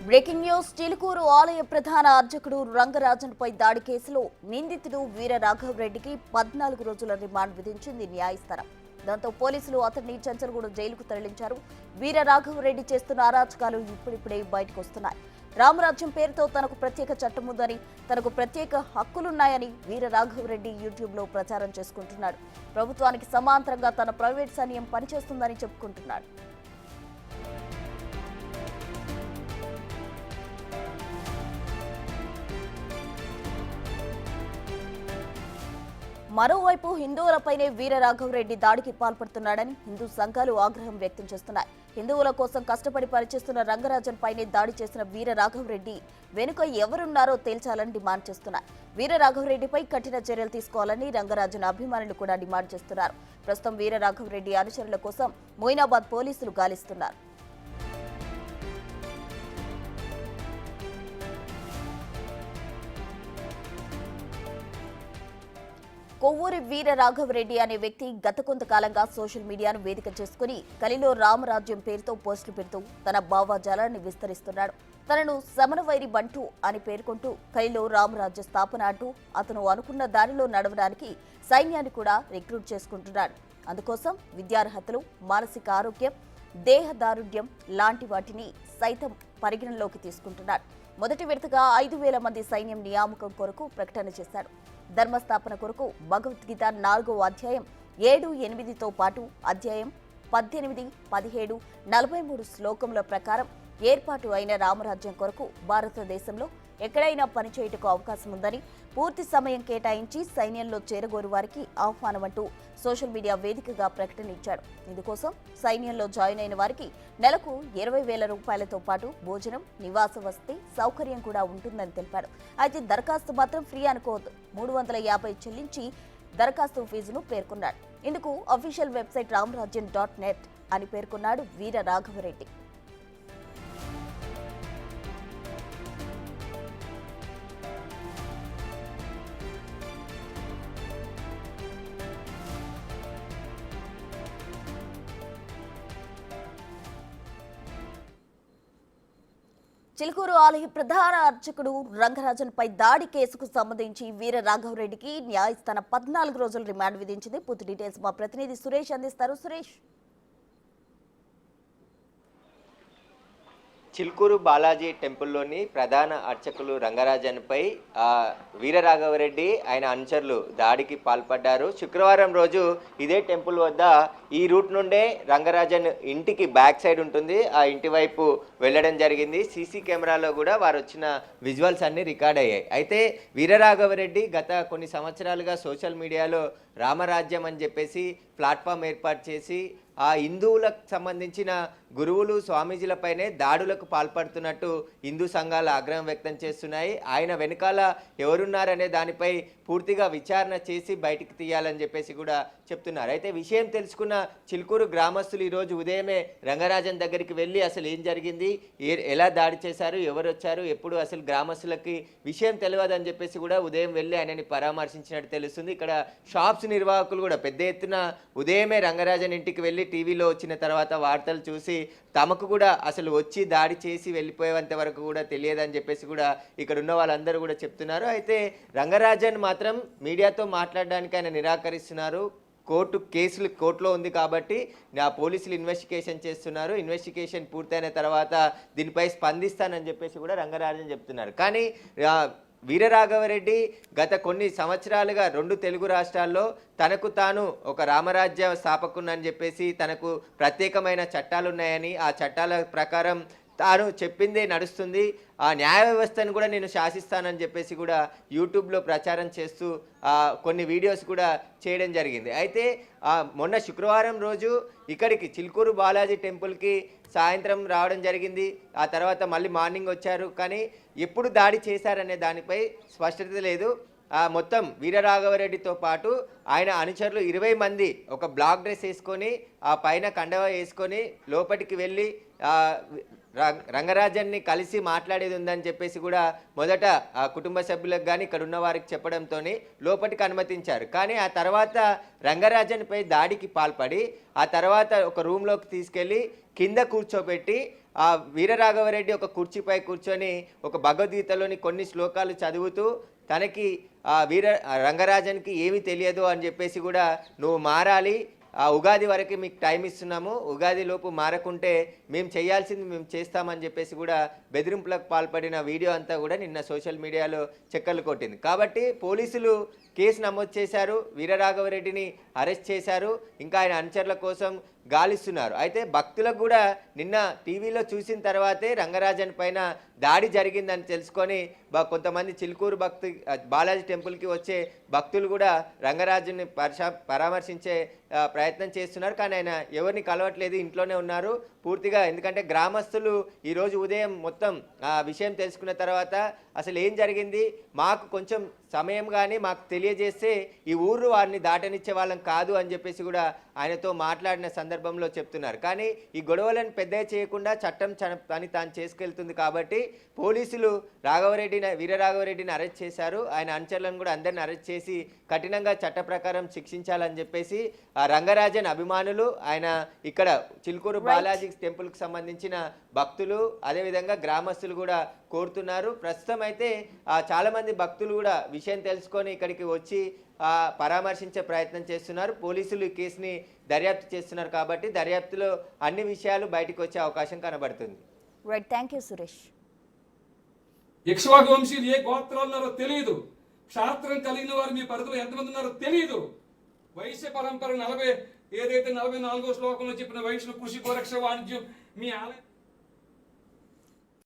Breaking news Chilukuru ఆలయ ప్రధాన అర్చకుడు రంగరాజన్పై దాడి కేసులో నిందితుడు వీర రాఘవరెడ్డికి 14 రోజుల రిమాండ్ విధించింది న్యాయస్థానం. దాంతో పోలీసులు అతన్ని చంచల్గూడ జైలుకు తరలించారు. వీర రాఘవరెడ్డి చేస్తున్న అరాచకాలు ఇప్పుడిప్పుడే బయటకు వస్తున్నాయి. రామరాజ్యం పేరుతో తనకు ప్రత్యేక చట్టం ఉందని, తనకు ప్రత్యేక హక్కులున్నాయని వీర రాఘవరెడ్డి యూట్యూబ్లో ప్రచారం చేసుకుంటున్నాడు. ప్రభుత్వానికి సమాంతరంగా తన ప్రైవేట్ సైన్యం పనిచేస్తుందని చెప్పుకుంటున్నాడు. మరోవైపు హిందువులపైనే వీర రాఘవరెడ్డి దాడికి పాల్పడుతున్నాడని హిందూ సంఘాలు ఆగ్రహం వ్యక్తం చేస్తున్నాయి. హిందువుల కోసం కష్టపడి పనిచేస్తున్న రంగరాజన్ పైనే దాడి చేసిన వీర రాఘవరెడ్డి వెనుక ఎవరున్నారో తేల్చాలని డిమాండ్ చేస్తున్నాయి. వీర రాఘవరెడ్డిపై కఠిన చర్యలు తీసుకోవాలని రంగరాజన్ అభిమానులు కూడా డిమాండ్ చేస్తున్నారు. ప్రస్తుతం వీర రాఘవరెడ్డి అనుచరుల కోసం మొయినాబాద్ పోలీసులు గాలిస్తున్నారు. కొవ్వూరి వీర రాఘవరెడ్డి అనే వ్యక్తి గత కొంతకాలంగా సోషల్ మీడియాను వేదిక చేసుకుని కలిలో రామరాజ్యం పేరుతో పోస్టులు పెడుతూ తన భావజాలాన్ని విస్తరిస్తున్నాడు. తనను సమరవైరి బంటు అని పేర్కొంటూ కలిలో రామరాజ్య స్థాపన అంటూ అతను అనుకున్న దారిలో నడవడానికి సైన్యాన్ని కూడా రిక్రూట్ చేసుకుంటున్నాడు. అందుకోసం విద్యార్హతలు, మానసిక ఆరోగ్యం, దేహదారుఢ్యం లాంటి వాటిని సైతం పరిగణనలోకి తీసుకుంటున్నాడు. మొదటి విడతగా 5,000 మంది సైన్యం నియామకం కొరకు ప్రకటన చేశాడు. ధర్మస్థాపన కొరకు భగవద్గీత 4వ అధ్యాయం 7, 8తో పాటు అధ్యాయం 18, 17, 43 శ్లోకముల ప్రకారం ఏర్పాటు అయిన రామరాజ్యం కొరకు భారతదేశంలో ఎక్కడైనా పనిచేయుటకు అవకాశం ఉందని, పూర్తి సమయం కేటాయించి సైన్యంలో చేరగోరు వారికి ఆహ్వానం అంటూ సోషల్ మీడియా వేదికగా ప్రకటన ఇచ్చాడు. ఇందుకోసం సైన్యంలో జాయిన్ అయిన వారికి నెలకు 20,000 రూపాయలతో పాటు భోజనం, నివాస వసతి సౌకర్యం కూడా ఉంటుందని తెలిపాడు. అయితే దరఖాస్తు మాత్రం ఫ్రీ అనుకోవద్దు, 350 చెల్లించి దరఖాస్తు ఫీజును పేర్కొన్నాడు. ఇందుకు అఫీషియల్ వెబ్సైట్ ramrajyan.net అని పేర్కొన్నాడు వీర రాఘవరెడ్డి. చిలుకూరు ఆలయ ప్రధాన అర్చకుడు రంగరాజన్పై దాడి కేసుకు సంబంధించి వీర రాఘవరెడ్డికి న్యాయస్థానం 14 రోజుల రిమాండ్ విధించింది. పూర్తి డీటెయిల్స్ మా ప్రతినిధి సురేష్ అందిస్తారు. సురేష్, చిలుకూరు బాలాజీ టెంపుల్లోని ప్రధాన అర్చకులు రంగరాజన్పై వీరరాఘవరెడ్డి ఆయన అనుచరులు దాడికి పాల్పడ్డారు. శుక్రవారం రోజు ఇదే టెంపుల్ వద్ద ఈ రూట్ నుండే రంగరాజన్ ఇంటికి బ్యాక్ సైడ్ ఉంటుంది, ఆ ఇంటి వైపు వెళ్ళడం జరిగింది. సీసీ కెమెరాలో కూడా వారు వచ్చిన విజువల్స్ అన్నీ రికార్డ్ అయ్యాయి. అయితే వీరరాఘవరెడ్డి గత కొన్ని సంవత్సరాలుగా సోషల్ మీడియాలో రామరాజ్యం అని చెప్పేసి ప్లాట్ఫామ్ ఏర్పాటు చేసి ఆ హిందువులకు సంబంధించిన గురువులు, స్వామీజీలపైనే దాడులకు పాల్పడుతున్నట్టు హిందూ సంఘాలు ఆగ్రహం వ్యక్తం చేస్తున్నాయి. ఆయన వెనకాల ఎవరున్నారనే దానిపై పూర్తిగా విచారణ చేసి బయటికి తీయాలని చెప్పేసి కూడా చెప్తున్నారు. అయితే విషయం తెలుసుకున్న చిలుకూరు గ్రామస్తులు ఈరోజు ఉదయమే రంగరాజన్ దగ్గరికి వెళ్ళి అసలు ఏం జరిగింది, ఎలా దాడి చేశారు, ఎవరు వచ్చారు, ఎప్పుడు అసలు గ్రామస్తులకి విషయం తెలియదని చెప్పేసి కూడా ఉదయం వెళ్ళి ఆయనని పరామర్శించినట్టు తెలుస్తుంది. ఇక్కడ షాప్స్ నిర్వాహకులు కూడా పెద్ద ఎత్తున ఉదయమే రంగరాజన్ ఇంటికి వెళ్ళి టీవీలో వచ్చిన తర్వాత వార్తలు చూసి తమకు కూడా అసలు వచ్చి దాడి చేసి వెళ్ళిపోయేంత వరకు కూడా తెలియదని చెప్పేసి కూడా ఇక్కడ ఉన్న వాళ్ళందరూ కూడా చెప్తున్నారు. అయితే రంగరాజన్ మాత్రం మీడియాతో మాట్లాడడానికి ఆయన నిరాకరిస్తున్నారు. కేసులు కోర్టులో ఉంది కాబట్టి నా పోలీసులు ఇన్వెస్టిగేషన్ చేస్తున్నారు, ఇన్వెస్టిగేషన్ పూర్తయిన తర్వాత దీనిపై స్పందిస్తానని చెప్పేసి కూడా రంగరాజన్ చెప్తున్నారు. కానీ వీరరాఘవరెడ్డి గత కొన్ని సంవత్సరాలుగా 2 తెలుగు రాష్ట్రాల్లో తనకు తాను ఒక రామరాజ్య స్థాపకునని చెప్పేసి తనకు ప్రత్యేకమైన చట్టాలు ఉన్నాయని, ఆ చట్టాల ప్రకారం తాను చెప్పిందే నడుస్తుంది, ఆ న్యాయ వ్యవస్థను కూడా నేను శాసిస్తానని చెప్పేసి కూడా యూట్యూబ్లో ప్రచారం చేస్తూ కొన్ని వీడియోస్ కూడా చేయడం జరిగింది. అయితే మొన్న శుక్రవారం రోజు ఇక్కడికి చిలుకూరు బాలాజీ టెంపుల్కి సాయంత్రం రావడం జరిగింది. ఆ తర్వాత మళ్ళీ మార్నింగ్ వచ్చారు. కానీ ఎప్పుడు దాడి చేశారనే దానిపై స్పష్టత లేదు. మొత్తం వీరరాఘవరెడ్డితో పాటు ఆయన అనుచరులు 20 మంది ఒక బ్లాక్ డ్రెస్ వేసుకొని ఆ పైన కండవ వేసుకొని లోపలికి వెళ్ళి రంగరాజన్ని కలిసి మాట్లాడేది ఉందని చెప్పేసి కూడా మొదట ఆ కుటుంబ సభ్యులకు కానీ ఇక్కడ ఉన్న వారికి చెప్పడంతో లోపలికి అనుమతించారు. కానీ ఆ తర్వాత రంగరాజన్పై దాడికి పాల్పడి ఆ తర్వాత ఒక రూమ్లోకి తీసుకెళ్ళి కింద కూర్చోబెట్టి ఆ వీరరాఘవరెడ్డి ఒక కుర్చీపై కూర్చొని ఒక భగవద్గీతలోని కొన్ని శ్లోకాలు చదువుతూ తనకి రంగరాజన్కి ఏమీ తెలియదు అని చెప్పేసి కూడా నువ్వు మారాలి, ఆ ఉగాది వరకు మీకు టైం ఇస్తున్నాము, ఉగాది లోపు మారకుంటే మేము చేయాల్సింది మేము చేస్తామని చెప్పేసి కూడా బెదిరింపులకు పాల్పడిన వీడియో అంతా కూడా నిన్న సోషల్ మీడియాలో చక్కర్లు కొట్టింది. కాబట్టి పోలీసులు కేసు నమోదు చేశారు, వీరరాఘవరెడ్డిని అరెస్ట్ చేశారు, ఇంకా ఆయన అనుచరుల కోసం గాలిస్తున్నారు. అయితే భక్తులకు కూడా నిన్న టీవీలో చూసిన తర్వాతే రంగరాజన్ పైన దాడి జరిగిందని తెలుసుకొని కొంతమంది చిలుకూరు బాలాజీ టెంపుల్కి వచ్చే భక్తులు కూడా రంగరాజుని పరామర్శించే ప్రయత్నం చేస్తున్నారు. కానీ ఆయన ఎవరిని కలవట్లేదు, ఇంట్లోనే ఉన్నారు పూర్తిగా. ఎందుకంటే గ్రామస్తులు ఈరోజు ఉదయం మొత్తం ఆ విషయం తెలుసుకున్న తర్వాత అసలు ఏం జరిగింది, మాకు కొంచెం సమయం కానీ మాకు తెలియజేస్తే ఈ ఊరు వారిని దాటనిచ్చే వాళ్ళం కాదు అని చెప్పేసి కూడా ఆయనతో మాట్లాడిన సందర్భంలో చెప్తున్నారు. కానీ ఈ గొడవలను పెద్దగా చేయకుండా చట్టం పని తాను చేసుకెళ్తుంది కాబట్టి పోలీసులు వీరరాఘవరెడ్డిని అరెస్ట్ చేశారు. ఆయన అనుచరులను కూడా అందరిని అరెస్ట్ చేసి కఠినంగా చట్ట ప్రకారం శిక్షించాలని చెప్పేసి ఆ రంగరాజన్ అభిమానులు, ఆయన ఇక్కడ చిలుకూరు బాలాజీ టెంపుల్కి సంబంధించిన భక్తులు అదేవిధంగా గ్రామస్తులు కూడా కోరుతున్నారు. ప్రస్తుతం అయితే చాలామంది భక్తులు కూడా విషయం తెలుసుకొని ఇక్కడికి వచ్చి పరామర్శించే ప్రయత్నం చేస్తున్నారు. పోలీసులు ఈ కేసుని దర్యాప్తు చేస్తున్నారు కాబట్టి దర్యాప్తులో అన్ని విషయాలు బయటకు వచ్చే అవకాశం కనబడుతుంది. Right, thank you Suresh. Ikshvaku వంశీయులు ఏ గోత్రాలు ఉన్నారో తెలియదు, క్షాత్రం కలిగిన వారు మీ పరిధిలో ఎంతమంది ఉన్నారో తెలియదు. వైశ్య పరంపర 44వ శ్లోకంలో చెప్పిన వైశ్య కృషి గోరక్ష వాణిజ్యం మీ ఆలయం